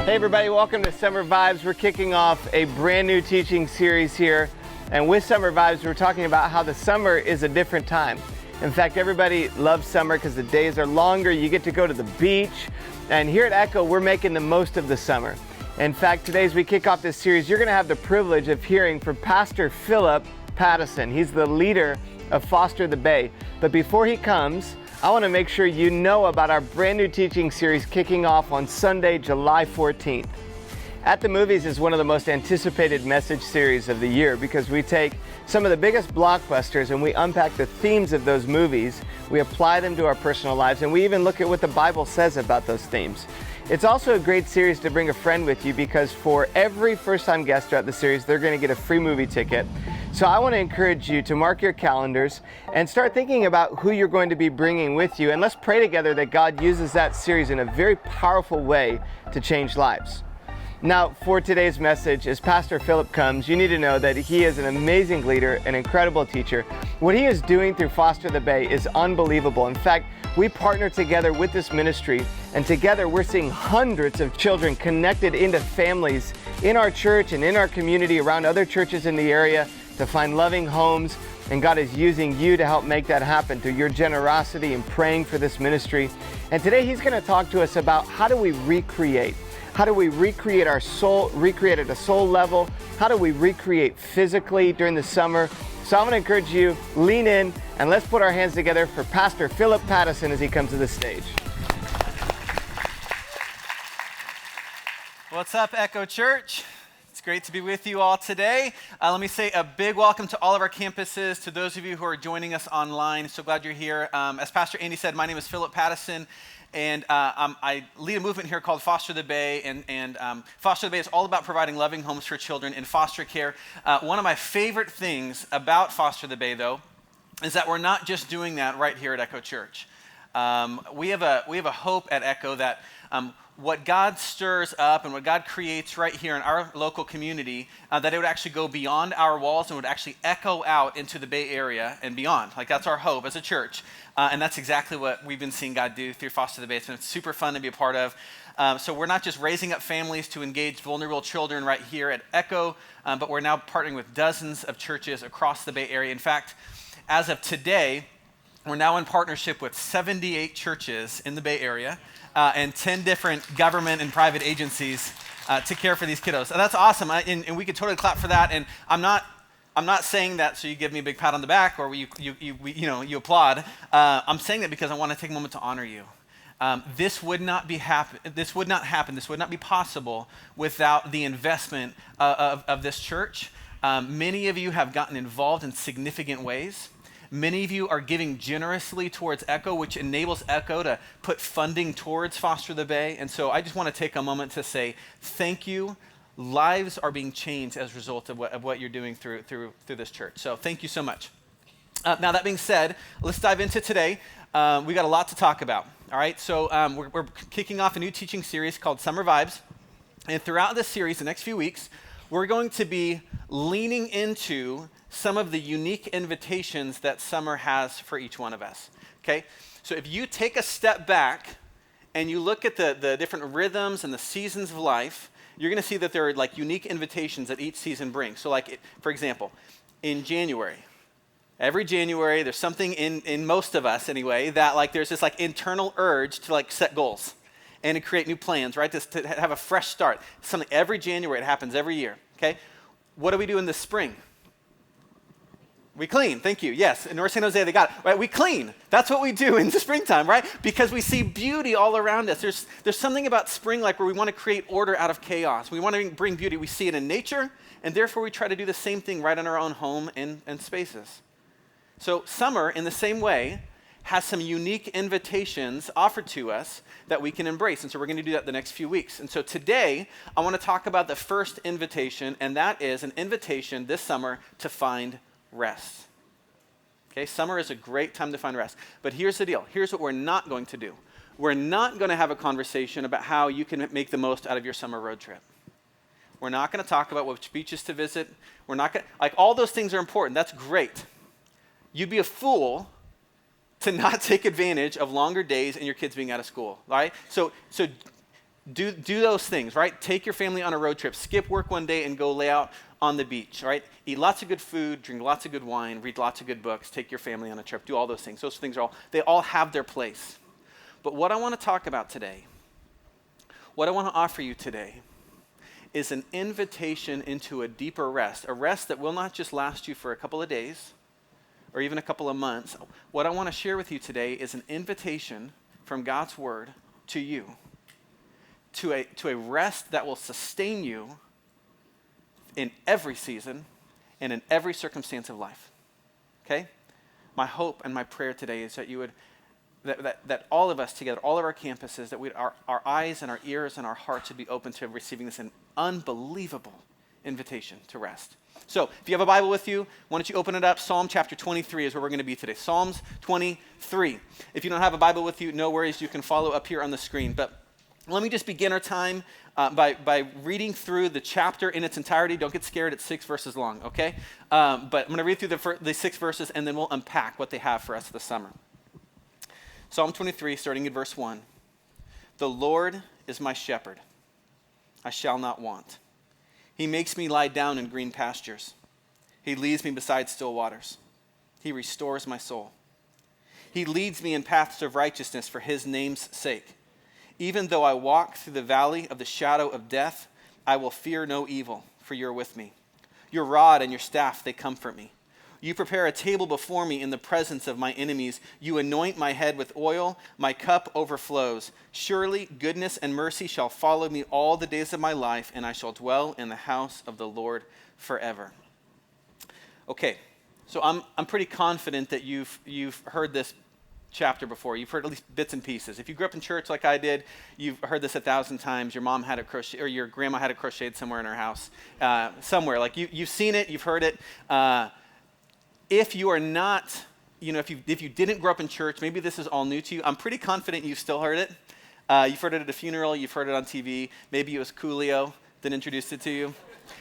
Hey everybody, welcome to Summer Vibes. We're kicking off a brand new teaching series here. And with Summer Vibes, we're talking about how the summer is a different time. In fact, everybody loves summer because the days are longer, you get to go to the beach. And here at Echo, we're making the most of the summer. In fact, today as we kick off this series, you're gonna have the privilege of hearing from Pastor Philip Pattison. He's the leader of Foster the Bay. But before he comes, I want to make sure you know about our brand new teaching series kicking off on Sunday, July 14th. At the Movies is one of the most anticipated message series of the year because we take some of the biggest blockbusters and we unpack the themes of those movies, we apply them to our personal lives, and we even look at what the Bible says about those themes. It's also a great series to bring a friend with you because for every first-time guest throughout the series, they're going to get a free movie ticket. So I want to encourage you to mark your calendars and start thinking about who you're going to be bringing with you. And let's pray together that God uses that series in a very powerful way to change lives. Now, for today's message, as Pastor Philip comes, you need to know that he is an amazing leader, an incredible teacher. What he is doing through Foster the Bay is unbelievable. In fact, we partner together with this ministry, and together we're seeing hundreds of children connected into families in our church and in our community around other churches in the area to find loving homes, and God is using you to help make that happen through your generosity and praying for this ministry. And today he's going to talk to us about how do we recreate? How do we recreate our soul, recreate at a soul level? How do we recreate physically during the summer? So I'm going to encourage you, lean in, and let's put our hands together for Pastor Philip Pattison as he comes to the stage. What's up, Echo.Church? It's great to be with you all today. Let me say a big welcome to all of our campuses, to those of you who are joining us online. So glad you're here. As Pastor Andy said, my name is Philip Pattison, and I lead a movement here called Foster the Bay, and Foster the Bay is all about providing loving homes for children in foster care. One of my favorite things about Foster the Bay, though, is that we're not just doing that right here at Echo.Church. We have a hope at Echo that what God stirs up and what God creates right here in our local community, that it would actually go beyond our walls and would actually echo out into the Bay Area and beyond. Like, that's our hope as a church. And that's exactly what we've been seeing God do through Foster the Bay. It's been super fun to be a part of. So we're not just raising up families to engage vulnerable children right here at Echo, but we're now partnering with dozens of churches across the Bay Area. In fact, as of today, we're now in partnership with 78 churches in the Bay Area and 10 different government and private agencies to care for these kiddos. And that's awesome, and we could totally clap for that. And I'm not saying that so you give me a big pat on the back or you applaud. I'm saying that because I want to take a moment to honor you. This would not happen. This would not be possible without the investment of this church. Many of you have gotten involved in significant ways. Many of you are giving generously towards Echo, which enables Echo to put funding towards Foster the Bay. And so I just want to take a moment to say thank you. Lives are being changed as a result of what you're doing through this church. So thank you so much. Now, that being said, let's dive into today. We got a lot to talk about. All right, so we're kicking off a new teaching series called Summer Vibes. And throughout this series, the next few weeks, we're going to be leaning into some of the unique invitations that summer has for each one of us, okay? So if you take a step back and you look at the different rhythms and the seasons of life, you're going to see that there are like unique invitations that each season brings. So like, for example, in January, every January, there's something in most of us anyway, that like there's this like internal urge to like set goals and to create new plans, right? To have a fresh start. Something every January, it happens every year, okay? What do we do in the spring? We clean, thank you. Yes, in North San Jose, they got it, right? We clean. That's what we do in the springtime, right? Because we see beauty all around us. There's something about spring, like where we want to create order out of chaos. We want to bring beauty. We see it in nature, and therefore we try to do the same thing right in our own home and spaces. So summer, in the same way, has some unique invitations offered to us that we can embrace. And so we're going to do that the next few weeks. And so today, I want to talk about the first invitation, and that is an invitation this summer to find rest. Okay, summer is a great time to find rest. But here's the deal. Here's what we're not going to do. We're not going to have a conversation about how you can make the most out of your summer road trip. We're not going to talk about which beaches to visit. We're not going to, like, all those things are important. That's great. You'd be a fool to not take advantage of longer days and your kids being out of school, right? So do those things, right? Take your family on a road trip, skip work one day and go lay out on the beach, right? Eat lots of good food, drink lots of good wine, read lots of good books, take your family on a trip, do all those things. Those things they all have their place. But what I want to talk about today, what I want to offer you today is an invitation into a deeper rest, a rest that will not just last you for a couple of days or even a couple of months. What I want to share with you today is an invitation from God's word to you, to a rest that will sustain you in every season and in every circumstance of life. Okay? My hope and my prayer today is that you would, that all of us together, all of our campuses, that our eyes and our ears and our hearts would be open to receiving this unbelievable invitation to rest. So, if you have a Bible with you, why don't you open it up? Psalm chapter 23 is where we're going to be today. Psalms 23. If you don't have a Bible with you, no worries, you can follow up here on the screen. But let me just begin our time by reading through the chapter in its entirety. Don't get scared, it's 6 verses long, okay? But I'm going to read through the 6 verses, and then we'll unpack what they have for us this summer. Psalm 23, starting at verse 1. The Lord is my shepherd. I shall not want. He makes me lie down in green pastures. He leads me beside still waters. He restores my soul. He leads me in paths of righteousness for his name's sake. Even though I walk through the valley of the shadow of death, I will fear no evil, for you're with me. Your rod and your staff, they comfort me. You prepare a table before me in the presence of my enemies. You anoint my head with oil. My cup overflows. Surely goodness and mercy shall follow me all the days of my life, and I shall dwell in the house of the Lord forever. Okay, so I'm pretty confident that you've heard this chapter before. You've heard at least bits and pieces. If you grew up in church like I did, you've heard this 1,000 times. Your mom had it crocheted, or your grandma had it crocheted somewhere in her house, somewhere. Like you've seen it, you've heard it. If you are not, if you didn't grow up in church, maybe this is all new to you. I'm pretty confident you've still heard it. You've heard it at a funeral. You've heard it on TV. Maybe it was Coolio that introduced it to you.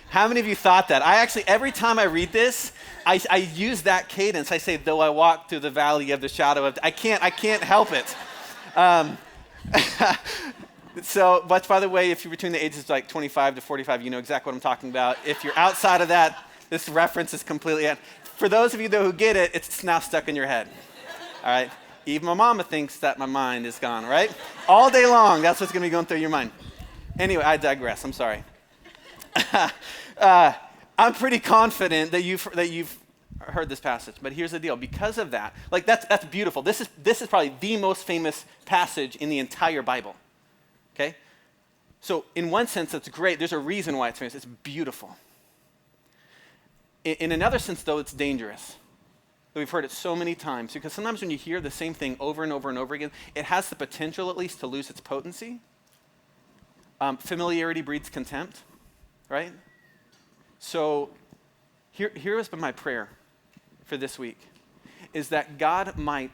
How many of you thought that? I actually, every time I read this, I use that cadence. I say, though I walk through the valley of the shadow of, I can't help it. So, but by the way, if you're between the ages of like 25 to 45, you know exactly what I'm talking about. If you're outside of that, this reference is completely, for those of you though who get it, it's now stuck in your head. All right? Even my mama thinks that my mind is gone, right? All day long, that's what's going to be going through your mind. Anyway, I digress. I'm sorry. I'm pretty confident that you've heard this passage, but here's the deal. Because of that, like that's beautiful. This is probably the most famous passage in the entire Bible. Okay? So in one sense, that's great. There's a reason why it's famous. It's beautiful. In another sense, though, it's dangerous. We've heard it so many times because sometimes when you hear the same thing over and over and over again, it has the potential at least to lose its potency. Familiarity breeds contempt. Right? So here has been my prayer for this week, is that God might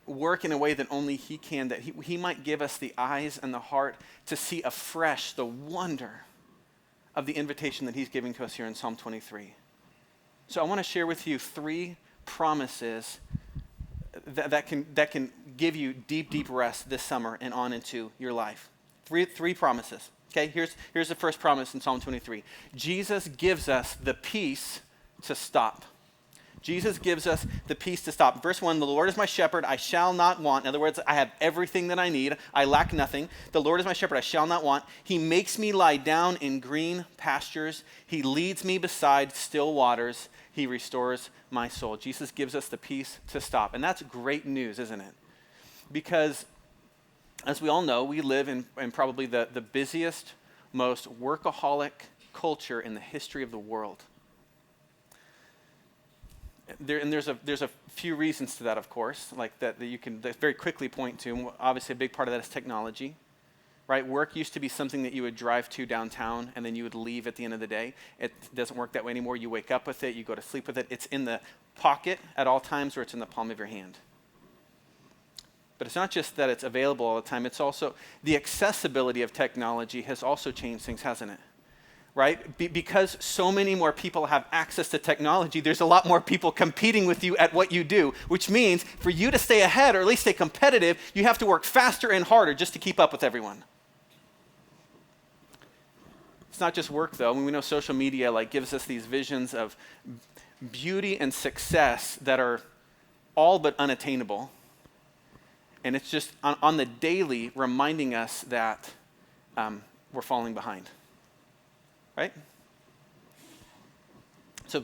work in a way that only he can, that he might give us the eyes and the heart to see afresh the wonder of the invitation that he's giving to us here in Psalm 23. So I want to share with you 3 promises that can give you deep, deep rest this summer and on into your life. Three promises. Okay, here's the first promise in Psalm 23. Jesus gives us the peace to stop. Jesus gives us the peace to stop. Verse 1, the Lord is my shepherd, I shall not want. In other words, I have everything that I need. I lack nothing. The Lord is my shepherd, I shall not want. He makes me lie down in green pastures. He leads me beside still waters. He restores my soul. Jesus gives us the peace to stop. And that's great news, isn't it? Because as we all know, we live in probably the busiest, most workaholic culture in the history of the world. There's a few reasons to that, of course, like that you can very quickly point to. Obviously, a big part of that is technology, right? Work used to be something that you would drive to downtown and then you would leave at the end of the day. It doesn't work that way anymore. You wake up with it, you go to sleep with it. It's in the pocket at all times, or it's in the palm of your hand. But it's not just that it's available all the time, it's also the accessibility of technology has also changed things, hasn't it? Right? Because so many more people have access to technology, there's a lot more people competing with you at what you do, which means for you to stay ahead or at least stay competitive, you have to work faster and harder just to keep up with everyone. It's not just work, though. I mean, we know social media like gives us these visions of beauty and success that are all but unattainable. And it's just on the daily reminding us that we're falling behind, right? So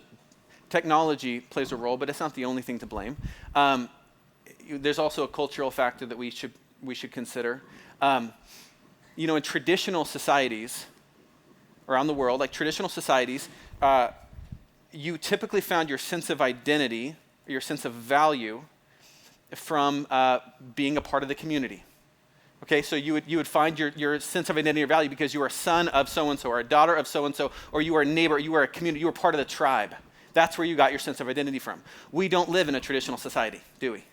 technology plays a role, but it's not the only thing to blame. There's also a cultural factor that we should consider. In traditional societies around the world, like traditional societies, you typically found your sense of identity, your sense of value from being a part of the community. Okay, so you would find your sense of identity or value because you are a son of so-and-so or a daughter of so-and-so, or you are a neighbor, you are a community, you are part of the tribe. That's where you got your sense of identity from. We don't live in a traditional society, do we?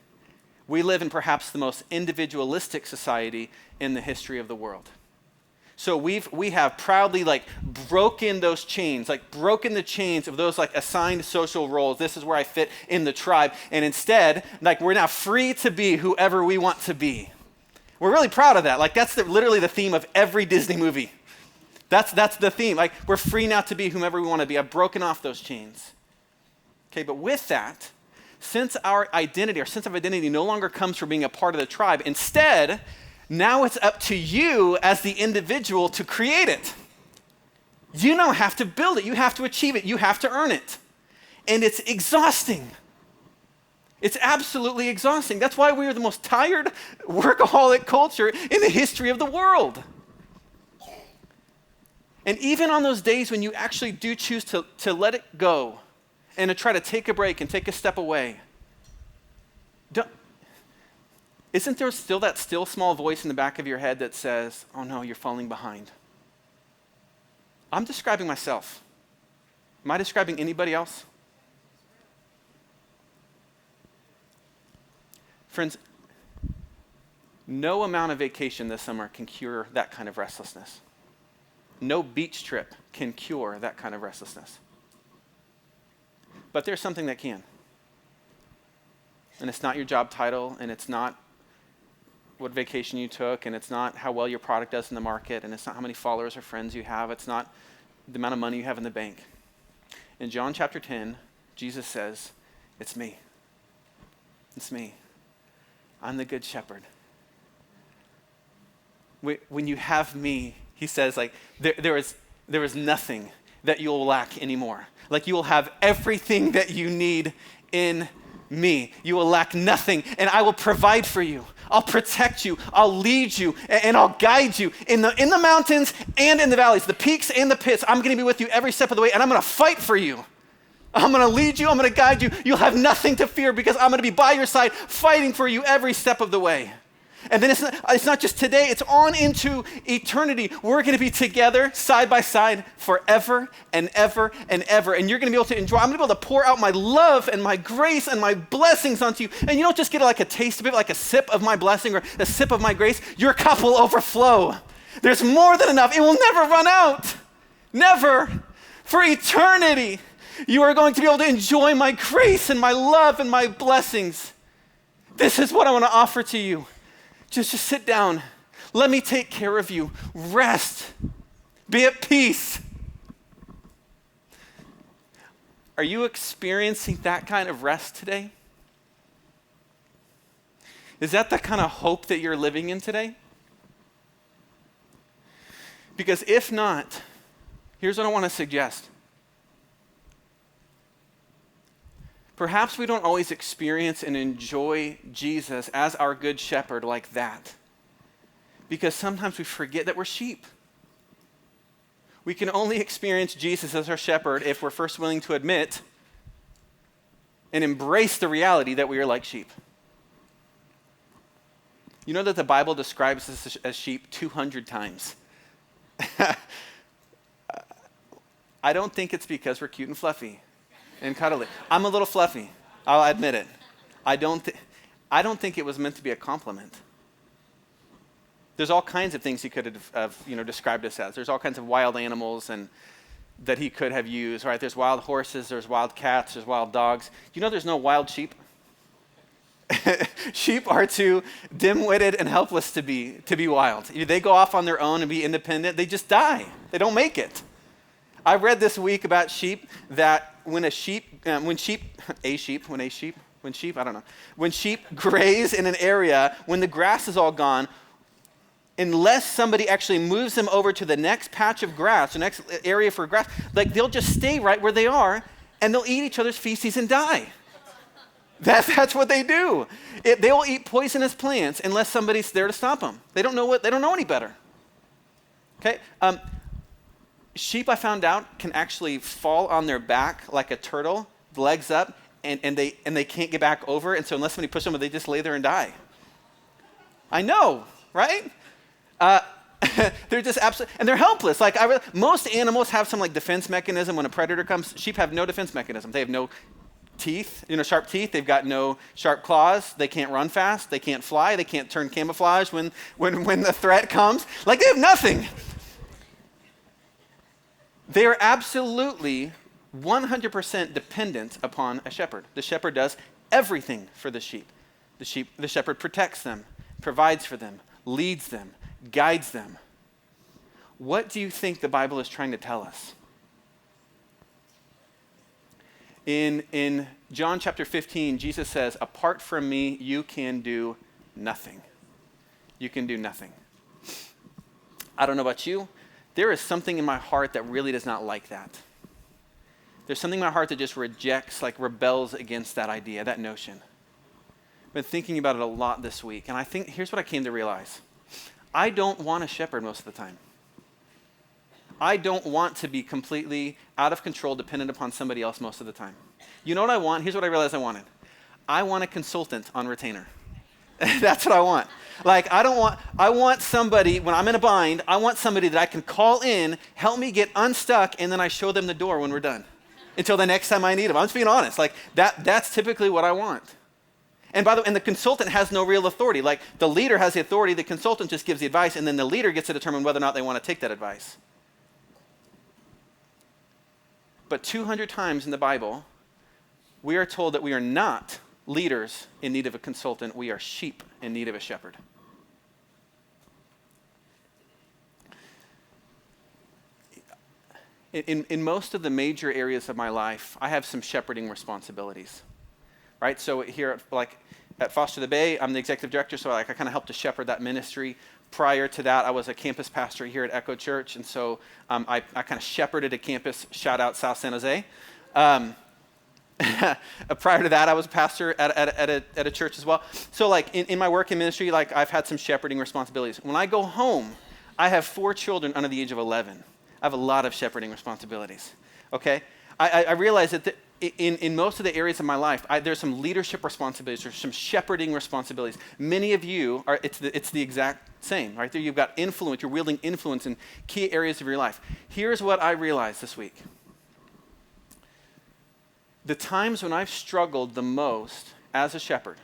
We live in perhaps the most individualistic society in the history of the world. So we have proudly broken those chains, broken the chains of those assigned social roles. This is where I fit in the tribe. And instead, we're now free to be whoever we want to be. We're really proud of that. That's literally the theme of every Disney movie. That's the theme. We're free now to be whomever we want to be. I've broken off those chains. Okay, but with that, since our sense of identity no longer comes from being a part of the tribe, instead, now it's up to you as the individual to create it. You don't have to build it. You have to achieve it. You have to earn it. And it's exhausting. It's absolutely exhausting. That's why we are the most tired workaholic culture in the history of the world. And even on those days when you actually do choose to let it go and to try to take a break and take a step away, isn't there still that still small voice in the back of your head that says, oh no, you're falling behind? I'm describing myself. Am I describing anybody else? Friends, no amount of vacation this summer can cure that kind of restlessness. No beach trip can cure that kind of restlessness. But there's something that can. And it's not your job title, and it's not what vacation you took, and it's not how well your product does in the market, and it's not how many followers or friends you have. It's not the amount of money you have in the bank. In John chapter 10, Jesus says, it's me. It's me. I'm the good shepherd. When you have me, he says, there is nothing that you'll lack anymore. You will have everything that you need in me. You will lack nothing, and I will provide for you. I'll protect you. I'll lead you, and I'll guide you in the mountains and in the valleys, the peaks and the pits. I'm going to be with you every step of the way, and I'm going to fight for you. I'm going to lead you. I'm going to guide you. You'll have nothing to fear because I'm going to be by your side, fighting for you every step of the way. And then it's not just today, it's on into eternity. We're going to be together side by side forever and ever and ever. And you're going to be able to enjoy, I'm going to be able to pour out my love and my grace and my blessings onto you. And you don't just get a taste of it, like a sip of my blessing or a sip of my grace. Your cup will overflow. There's more than enough. It will never run out. Never. For eternity, you are going to be able to enjoy my grace and my love and my blessings. This is what I want to offer to you. Just sit down. Let me take care of you. Rest. Be at peace. Are you experiencing that kind of rest today? Is that the kind of hope that you're living in today? Because if not, here's what I want to suggest. Perhaps we don't always experience and enjoy Jesus as our good shepherd like that, because sometimes we forget that we're sheep. We can only experience Jesus as our shepherd if we're first willing to admit and embrace the reality that we are like sheep. You know that the Bible describes us as sheep 200 times. I don't think it's because we're cute and fluffy and cuddly. I'm a little fluffy. I'll admit it. I don't think it was meant to be a compliment. There's all kinds of things he could have described us as. There's all kinds of wild animals and that he could have used, right? There's wild horses, there's wild cats, there's wild dogs. You know there's no wild sheep? Sheep are too dim-witted and helpless to be wild. They go off on their own and be independent. They just die. They don't make it. I read this week about sheep that when sheep graze in an area, when the grass is all gone, unless somebody actually moves them over to the next patch of grass, the next area for grass, like they'll just stay right where they are and they'll eat each other's feces and die. That's what they do. They will eat poisonous plants unless somebody's there to stop them. They don't know any better. Okay? Sheep, I found out, can actually fall on their back like a turtle, legs up, and they can't get back over. And so unless somebody pushes them, they just lay there and die. I know, right? They're just absolutely, and they're helpless. Like most animals have some like defense mechanism when a predator comes. Sheep have no defense mechanism. They have no teeth, sharp teeth. They've got no sharp claws. They can't run fast. They can't fly. They can't turn camouflage when the threat comes. Like they have nothing. They are absolutely 100% dependent upon a shepherd. The shepherd does everything for the sheep. The shepherd protects them, provides for them, leads them, guides them. What do you think the Bible is trying to tell us? In John chapter 15, Jesus says, apart from me, you can do nothing. You can do nothing. I don't know about you. There is something in my heart that really does not like that. There's something in my heart that just rejects, like rebels against that idea, that notion. I've been thinking about it a lot this week, and I think here's what I came to realize. I don't want a shepherd most of the time. I don't want to be completely out of control, dependent upon somebody else most of the time. You know what I want? Here's what I realized I wanted. I want a consultant on retainer. That's what I want. Like, I want somebody, when I'm in a bind, I want somebody that I can call in, help me get unstuck, and then I show them the door when we're done. Until the next time I need them. I'm just being honest. Like, that's typically what I want. And by the way, and the consultant has no real authority. Like, the leader has the authority, the consultant just gives the advice, and then the leader gets to determine whether or not they want to take that advice. But 200 times in the Bible, we are told that we are not leaders in need of a consultant. We are sheep in need of a shepherd. In most of the major areas of my life, I have some shepherding responsibilities, right? So here at Foster the Bay, I'm the executive director, so I kind of help to shepherd that ministry. Prior to that, I was a campus pastor here at Echo.Church, and so I kind of shepherded a campus, shout out South San Jose. Prior to that, I was a pastor at a church as well. So like in my work in ministry, like I've had some shepherding responsibilities. When I go home, I have 4 children under the age of 11. I have a lot of shepherding responsibilities, okay? I realize that in most of the areas of my life, there's some leadership responsibilities, there's some shepherding responsibilities. Many of you, it's the exact same, right? There you've got influence, you're wielding influence in key areas of your life. Here's what I realized this week. The times when I've struggled the most as a shepherd,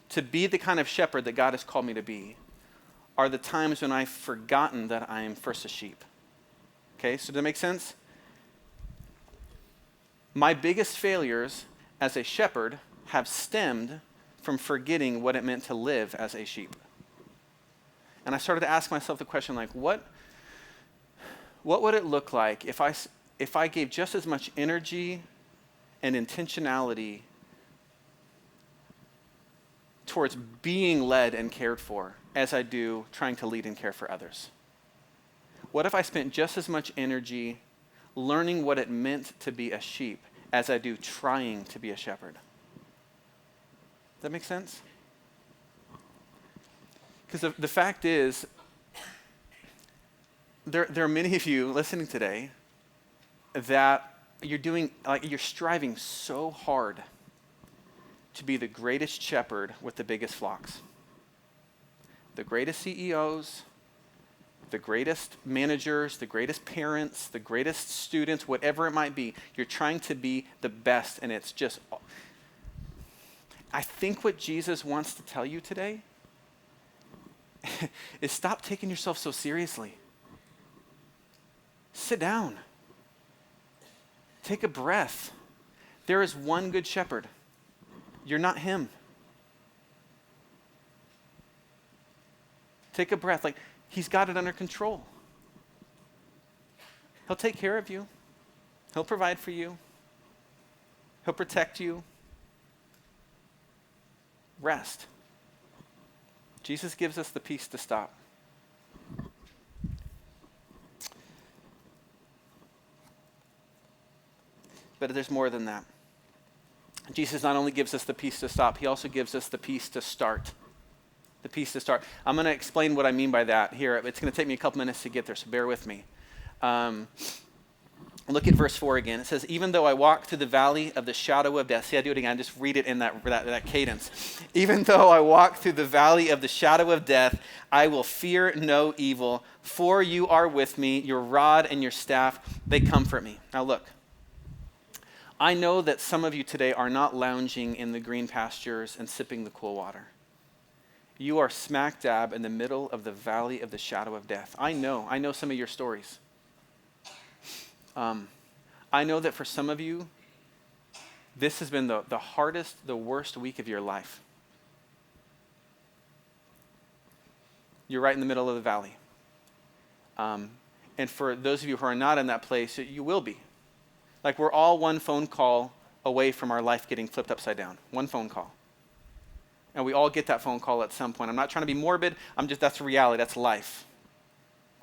to be the kind of shepherd that God has called me to be, are the times when I've forgotten that I am first a sheep. Okay, so does that make sense? My biggest failures as a shepherd have stemmed from forgetting what it meant to live as a sheep. And I started to ask myself the question, like, what would it look like if I gave just as much energy and intentionality towards being led and cared for as I do trying to lead and care for others? What if I spent just as much energy learning what it meant to be a sheep as I do trying to be a shepherd? Does that make sense? Because the fact is, there are many of you listening today that you're striving so hard to be the greatest shepherd with the biggest flocks. The greatest CEOs, the greatest managers, the greatest parents, the greatest students, whatever it might be. You're trying to be the best, and it's just... I think what Jesus wants to tell you today is stop taking yourself so seriously. Sit down. Take a breath. There is one good shepherd. You're not him. Take a breath. Like, he's got it under control. He'll take care of you. He'll provide for you. He'll protect you. Rest. Jesus gives us the peace to stop. But there's more than that. Jesus not only gives us the peace to stop, he also gives us the peace to start. The peace to start. I'm going to explain what I mean by that here. It's going to take me a couple minutes to get there, so bear with me. Look at verse 4 again. It says, even though I walk through the valley of the shadow of death. See, I do it again. I just read it in that cadence. Even though I walk through the valley of the shadow of death, I will fear no evil, for you are with me. Your rod and your staff, they comfort me. Now look, I know that some of you today are not lounging in the green pastures and sipping the cool water. You are smack dab in the middle of the valley of the shadow of death. I know some of your stories. I know that for some of you, this has been the hardest, the worst week of your life. You're right in the middle of the valley. And for those of you who are not in that place, you will be. Like we're all one phone call away from our life getting flipped upside down. One phone call. And we all get that phone call at some point. I'm not trying to be morbid. That's reality. That's life.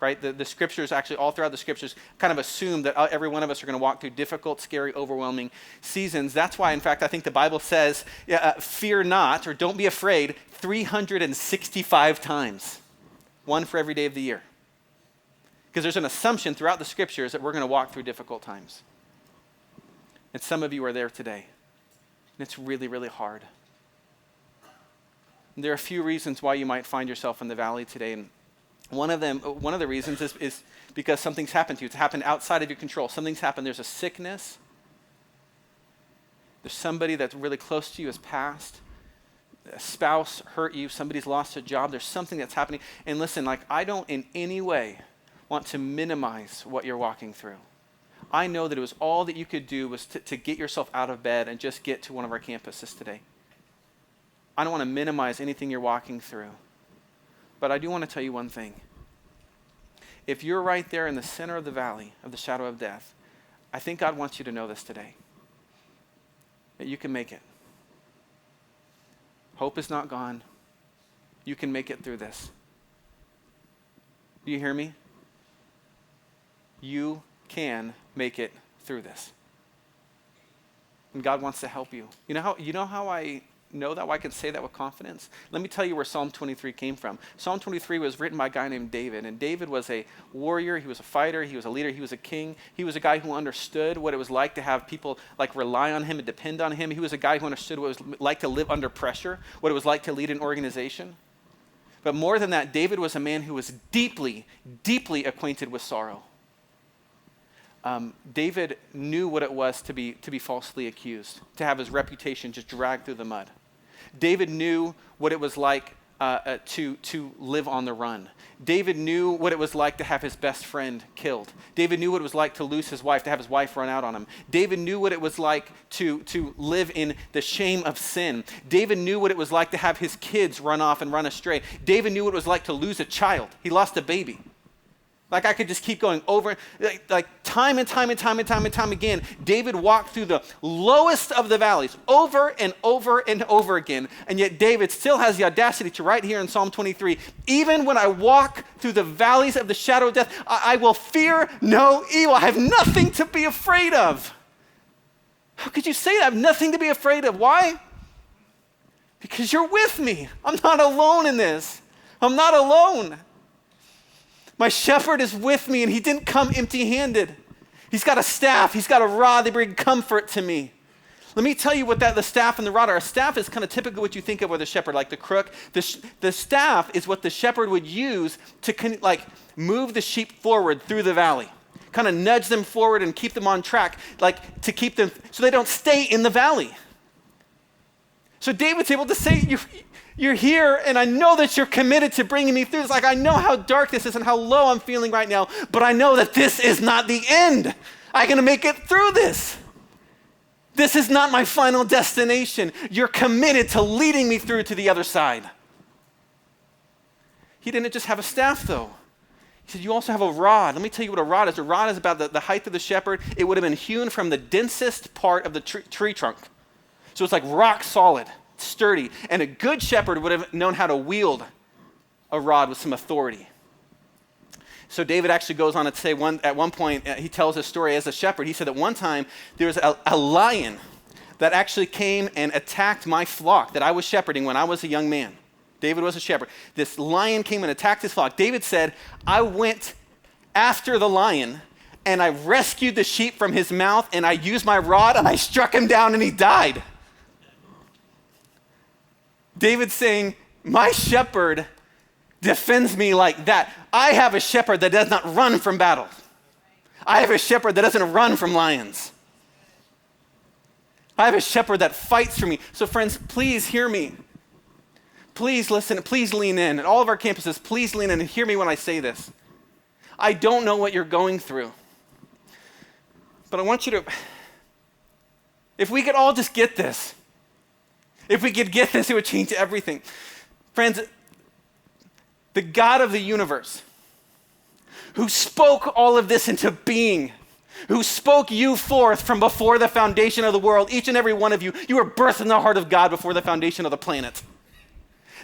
Right? The scriptures, actually all throughout the scriptures, kind of assume that every one of us are going to walk through difficult, scary, overwhelming seasons. That's why, in fact, I think the Bible says, fear not, or don't be afraid, 365 times. One for every day of the year. Because there's an assumption throughout the scriptures that we're going to walk through difficult times. And some of you are there today. And it's really, really hard. And there are a few reasons why you might find yourself in the valley today. And one of the reasons is because something's happened to you. It's happened outside of your control. Something's happened. There's a sickness. There's somebody that's really close to you has passed. A spouse hurt you. Somebody's lost a job. There's something that's happening. And listen, I don't in any way want to minimize what you're walking through. I know that it was all that you could do was to get yourself out of bed and just get to one of our campuses today. I don't want to minimize anything you're walking through. But I do want to tell you one thing. If you're right there in the center of the valley of the shadow of death, I think God wants you to know this today. That you can make it. Hope is not gone. You can make it through this. Do you hear me? You can make it through this. And God wants to help you. You know how I know that? Why I can say that with confidence? Let me tell you where Psalm 23 came from. Psalm 23 was written by a guy named David. And David was a warrior. He was a fighter. He was a leader. He was a king. He was a guy who understood what it was like to have people rely on him and depend on him. He was a guy who understood what it was like to live under pressure, what it was like to lead an organization. But more than that, David was a man who was deeply, deeply acquainted with sorrow. David knew what it was to be falsely accused, to have his reputation just dragged through the mud. David knew what it was like to live on the run. David knew what it was like to have his best friend killed. David knew what it was like to lose his wife, to have his wife run out on him. David knew what it was like to live in the shame of sin. David knew what it was like to have his kids run off and run astray. David knew what it was like to lose a child. He lost a baby. I could just keep going over, time and time again. David walked through the lowest of the valleys over and over and over again. And yet David still has the audacity to write here in Psalm 23, even when I walk through the valleys of the shadow of death, I will fear no evil. I have nothing to be afraid of. How could you say that? I have nothing to be afraid of. Why? Because you're with me. I'm not alone in this. I'm not alone. My shepherd is with me, and he didn't come empty-handed. He's got a staff. He's got a rod. They bring comfort to me. Let me tell you what the staff and the rod are. A staff is kind of typically what you think of with a shepherd, like the crook. The staff is what the shepherd would use to move the sheep forward through the valley, kind of nudge them forward and keep them on track, to keep them so they don't stay in the valley. So David's able to say, you're here, and I know that you're committed to bringing me through this. I know how dark this is and how low I'm feeling right now, but I know that this is not the end. I'm going to make it through this. This is not my final destination. You're committed to leading me through to the other side. He didn't just have a staff, though. He said, you also have a rod. Let me tell you what a rod is. A rod is about the height of the shepherd. It would have been hewn from the densest part of the tree trunk. So it's like rock solid, sturdy. And a good shepherd would have known how to wield a rod with some authority. So David actually goes on to say, at one point, he tells his story as a shepherd. He said at one time, there was a lion that actually came and attacked my flock that I was shepherding when I was a young man. David was a shepherd. This lion came and attacked his flock. David said, I went after the lion and I rescued the sheep from his mouth and I used my rod and I struck him down and he died. David's saying, my shepherd defends me like that. I have a shepherd that does not run from battle. I have a shepherd that doesn't run from lions. I have a shepherd that fights for me. So friends, please hear me. Please listen, please lean in. At all of our campuses, please lean in and hear me when I say this. I don't know what you're going through, but I want you to, if we could all just get this, if we could get this, it would change everything. Friends, the God of the universe, who spoke all of this into being, who spoke you forth from before the foundation of the world, each and every one of you, you were birthed in the heart of God before the foundation of the planet.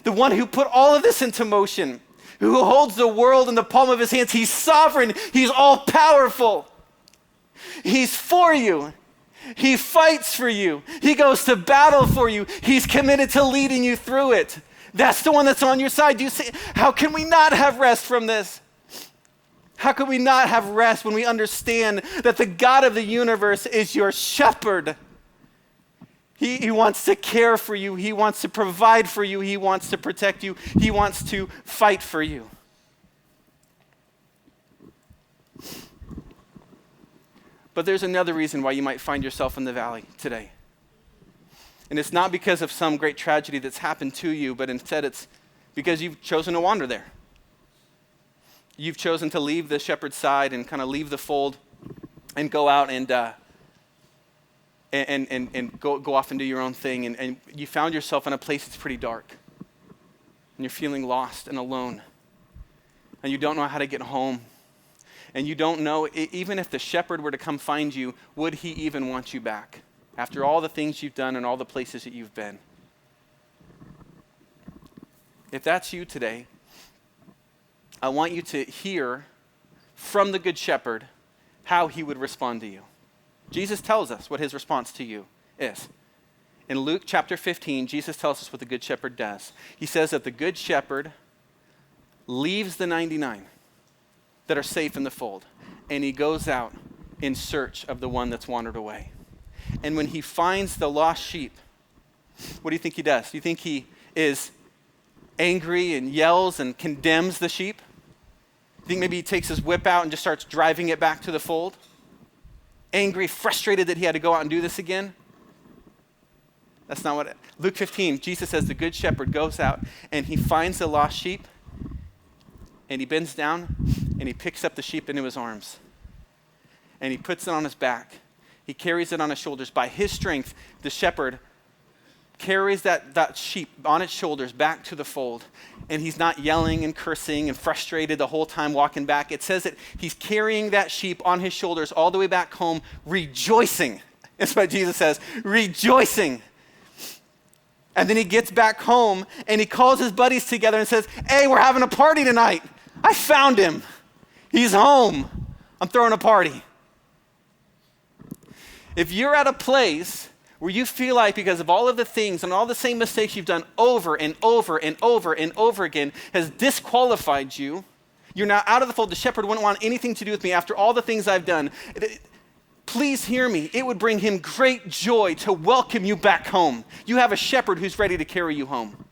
The one who put all of this into motion, who holds the world in the palm of his hands. He's sovereign. He's all powerful. He's for you. He fights for you. He goes to battle for you. He's committed to leading you through it. That's the one that's on your side. Do you see? How can we not have rest from this? How can we not have rest when we understand that the God of the universe is your shepherd? He wants to care for you. He wants to provide for you. He wants to protect you. He wants to fight for you. But there's another reason why you might find yourself in the valley today. And it's not because of some great tragedy that's happened to you, but instead it's because you've chosen to wander there. You've chosen to leave the shepherd's side and kind of leave the fold and go out and go off and do your own thing. And you found yourself in a place that's pretty dark. And you're feeling lost and alone. And you don't know how to get home. And you don't know, even if the shepherd were to come find you, would he even want you back? After all the things you've done and all the places that you've been. If that's you today, I want you to hear from the Good Shepherd how he would respond to you. Jesus tells us what his response to you is. In Luke chapter 15, Jesus tells us what the Good Shepherd does. He says that the Good Shepherd leaves the 99 that are safe in the fold, and he goes out in search of the one that's wandered away. And when he finds the lost sheep, what do you think he does? Do you think he is angry and yells and condemns the sheep? Do you think maybe he takes his whip out and just starts driving it back to the fold? Angry, frustrated that he had to go out and do this again? That's not what Luke 15, Jesus says the Good Shepherd goes out and he finds the lost sheep and he bends down and he picks up the sheep into his arms and he puts it on his back. He carries it on his shoulders. By his strength, the shepherd carries that sheep on its shoulders back to the fold. And he's not yelling and cursing and frustrated the whole time walking back. It says that he's carrying that sheep on his shoulders all the way back home, rejoicing. That's what Jesus says, rejoicing. And then he gets back home and he calls his buddies together and says, hey, we're having a party tonight. I found him. He's home. I'm throwing a party. If you're at a place where you feel like because of all of the things and all the same mistakes you've done over and over and over and over again has disqualified you, you're now out of the fold. The shepherd wouldn't want anything to do with me after all the things I've done. Please hear me. It would bring him great joy to welcome you back home. You have a shepherd who's ready to carry you home.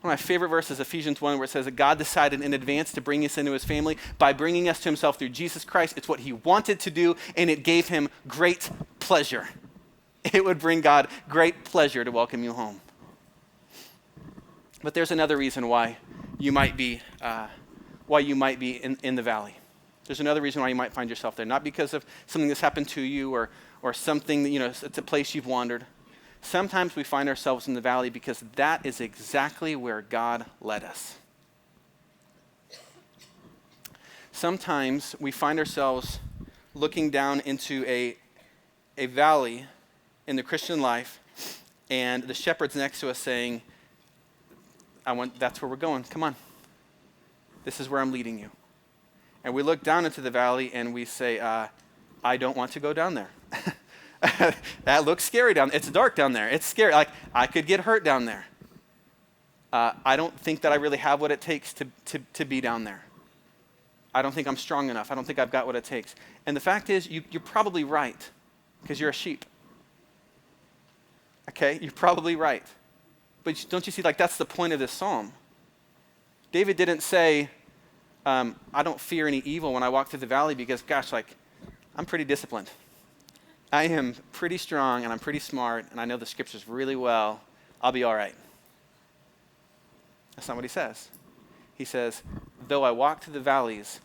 One of my favorite verses, Ephesians 1, where it says that God decided in advance to bring us into his family by bringing us to himself through Jesus Christ. It's what he wanted to do, and it gave him great pleasure. It would bring God great pleasure to welcome you home. But there's another reason why you might be in the valley. There's another reason why you might find yourself there. Not because of something that's happened to you or something that, it's a place you've wandered. Sometimes we find ourselves in the valley because that is exactly where God led us. sometimes we find ourselves looking down into a valley in the Christian life, and the shepherd's next to us saying, that's where we're going, come on. This is where I'm leading you. And we look down into the valley and we say, I don't want to go down there. That looks scary down there. It's dark down there. It's scary. Like, I could get hurt down there. I don't think that I really have what it takes to be down there. I don't think I'm strong enough. I don't think I've got what it takes. And the fact is, you're probably right, because you're a sheep. Okay, you're probably right. But don't you see, like, that's the point of this psalm. David didn't say, I don't fear any evil when I walk through the valley because, gosh, like, I'm pretty disciplined. I am pretty strong, and I'm pretty smart, and I know the scriptures really well. I'll be all right. That's not what he says. He says, though I walk through the valleys,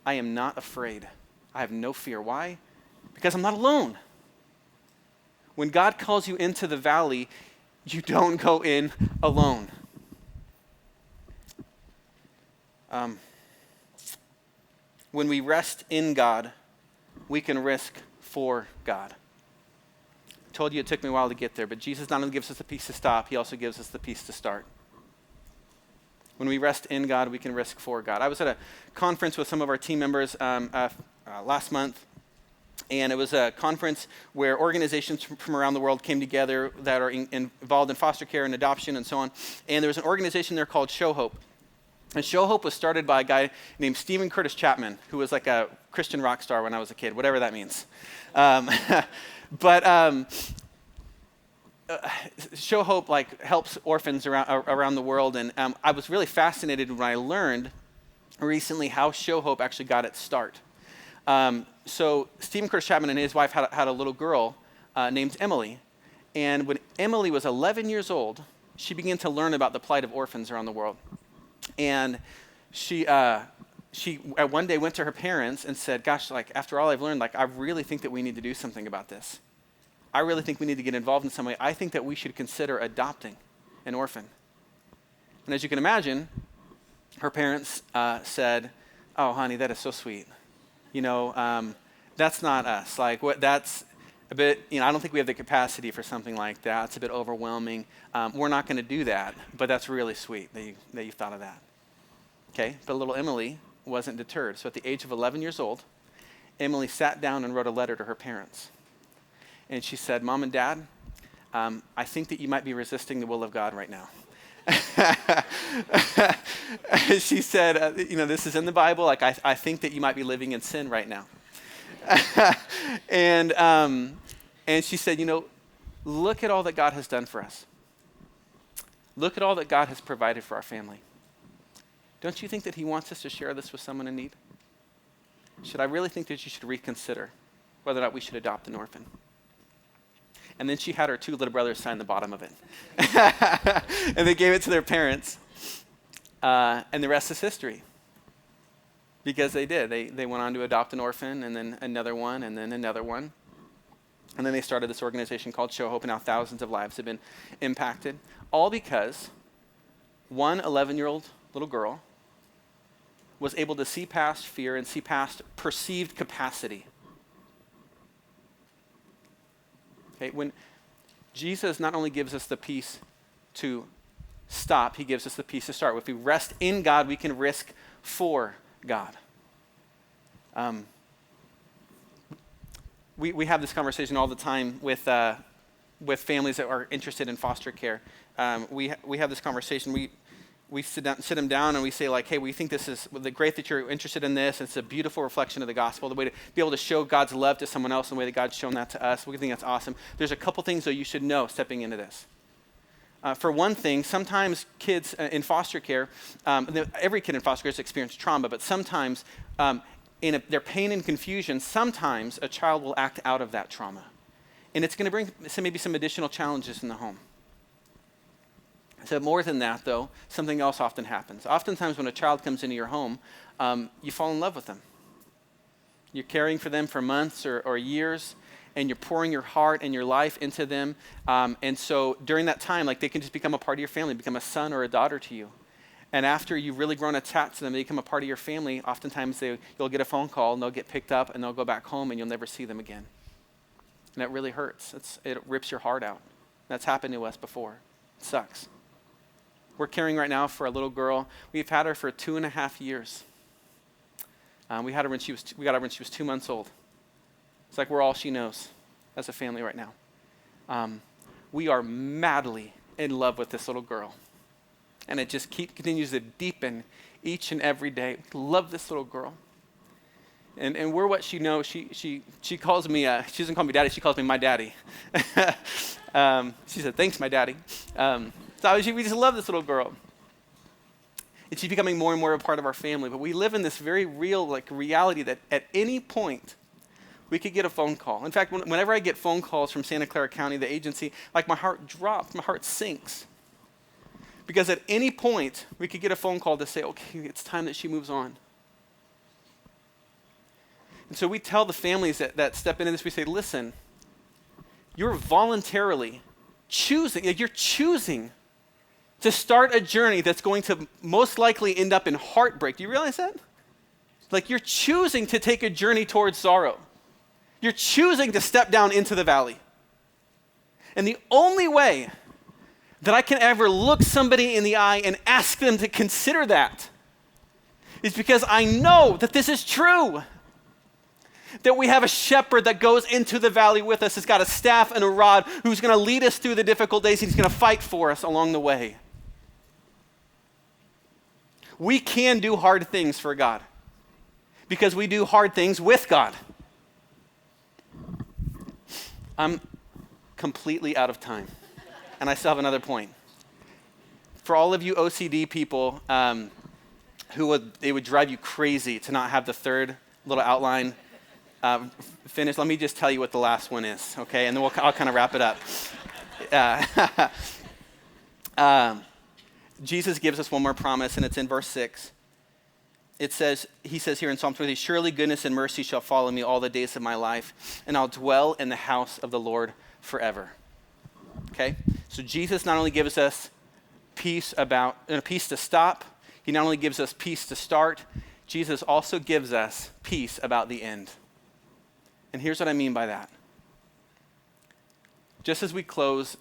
I am not afraid. I have no fear. Why? Because I'm not alone. When God calls you into the valley, you don't go in alone. When we rest in God, we can risk for God. I told you it took me a while to get there, but Jesus not only gives us the peace to stop, he also gives us the peace to start. When we rest in God, we can risk for God. I was at a conference with some of our team members last month, and it was a conference where organizations from around the world came together that are involved in foster care and adoption and so on. And there was an organization there called Show Hope. And Show Hope was started by a guy named Stephen Curtis Chapman, who was like a Christian rock star when I was a kid, whatever that means. Show Hope like helps orphans around the world, and I was really fascinated when I learned recently how Show Hope actually got its start. So Stephen Curtis Chapman and his wife had a little girl named Emily, and when Emily was 11 years old, she began to learn about the plight of orphans around the world, and she one day went to her parents and said, "Gosh, like after all I've learned, like I really think that we need to do something about this. I really think we need to get involved in some way. I think that we should consider adopting an orphan." And as you can imagine, her parents said, "Oh, honey, that is so sweet. You know, that's not us. Like, that's a bit, I don't think we have the capacity for something like that. It's a bit overwhelming. We're not going to do that, but that's really sweet that you thought of that." Okay, but little Emily wasn't deterred. So at the age of 11 years old, Emily sat down and wrote a letter to her parents. And she said, "Mom and Dad, I think that you might be resisting the will of God right now." She said, this is in the Bible. Like, I think that you might be living in sin right now. And she said, look at all that God has done for us. Look at all that God has provided for our family. Don't you think that he wants us to share this with someone in need? Should I really think that you should reconsider whether or not we should adopt an orphan? And then she had her two little brothers sign the bottom of it. And they gave it to their parents. And the rest is history. Because they did. They went on to adopt an orphan, and then another one, and then another one. And then they started this organization called Show Hope, and now thousands of lives have been impacted. All because one 11-year-old little girl was able to see past fear and see past perceived capacity. Okay, when Jesus not only gives us the peace to stop, he gives us the peace to start. If we rest in God, we can risk for God. We have this conversation all the time with families that are interested in foster care. We have this conversation. We sit them down and we say, like, hey, we think this is great that you're interested in this. It's a beautiful reflection of the gospel, the way to be able to show God's love to someone else in the way that God's shown that to us. We think that's awesome. There's a couple things, though, you should know stepping into this. For one thing, sometimes kids in foster care, every kid in foster care has experienced trauma, but sometimes in their pain and confusion, sometimes a child will act out of that trauma. And it's going to bring maybe some additional challenges in the home. So more than that, though, something else often happens. Oftentimes when a child comes into your home, you fall in love with them. You're caring for them for months or years, and you're pouring your heart and your life into them. And so during that time, like, they can just become a part of your family, become a son or a daughter to you. And after you've really grown attached to them, they become a part of your family. Oftentimes you'll get a phone call and they'll get picked up and they'll go back home and you'll never see them again. And that really hurts. It rips your heart out. That's happened to us before. It sucks. We're caring right now for a little girl. We've had her for 2.5 years. We got her when she was 2 months old. It's like we're all she knows as a family right now. We are madly in love with this little girl. And it just continues to deepen each and every day. We love this little girl. And we're what she knows. She calls me, she doesn't call me daddy, she calls me my daddy. She said, thanks, my daddy. We just love this little girl. And she's becoming more and more a part of our family. But we live in this very real reality that at any point, we could get a phone call. In fact, whenever I get phone calls from Santa Clara County, the agency, my heart drops, my heart sinks. Because at any point, we could get a phone call to say, okay, it's time that she moves on. And so we tell the families that step into this, we say, listen, you're voluntarily choosing, you're choosing to start a journey that's going to most likely end up in heartbreak. Do you realize that? You're choosing to take a journey towards sorrow. You're choosing to step down into the valley. And the only way that I can ever look somebody in the eye and ask them to consider that is because I know that this is true. That we have a shepherd that goes into the valley with us. He's got a staff and a rod who's going to lead us through the difficult days. He's going to fight for us along the way. We can do hard things for God because we do hard things with God. I'm completely out of time. And I still have another point. For all of you OCD people it would drive you crazy to not have the third little outline finished, let me just tell you what the last one is, okay? And then I'll kind of wrap it up. Jesus gives us one more promise, and it's in verse 6. He says here in Psalm 23, surely goodness and mercy shall follow me all the days of my life, and I'll dwell in the house of the Lord forever. Okay? So Jesus not only gives us peace to stop, he not only gives us peace to start, Jesus also gives us peace about the end. And here's what I mean by that. Just as we close,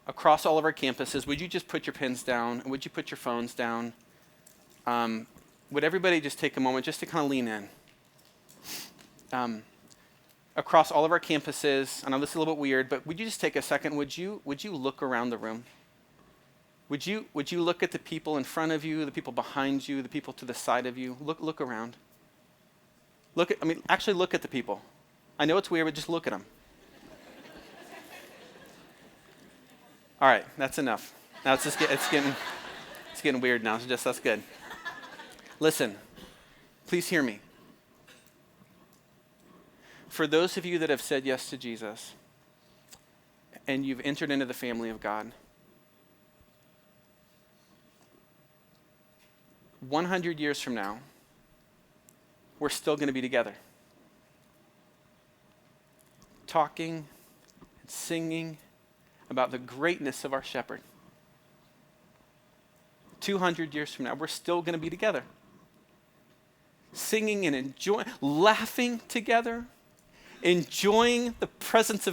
across all of our campuses, would you just put your pens down? And would you put your phones down? Would everybody just take a moment just to kind of lean in? Across all of our campuses, I know this is a little bit weird, but would you just take a second? Would you look around the room? Would you look at the people in front of you, the people behind you, the people to the side of you? Look around. Actually look at the people. I know it's weird, but just look at them. All right, that's enough. Now it's getting weird now. So that's good. Listen, please hear me. For those of you that have said yes to Jesus and you've entered into the family of God, 100 years from now, we're still going to be together. Talking and singing about the greatness of our shepherd. 200 years from now, we're still going to be together. Singing and enjoying, laughing together, enjoying the presence of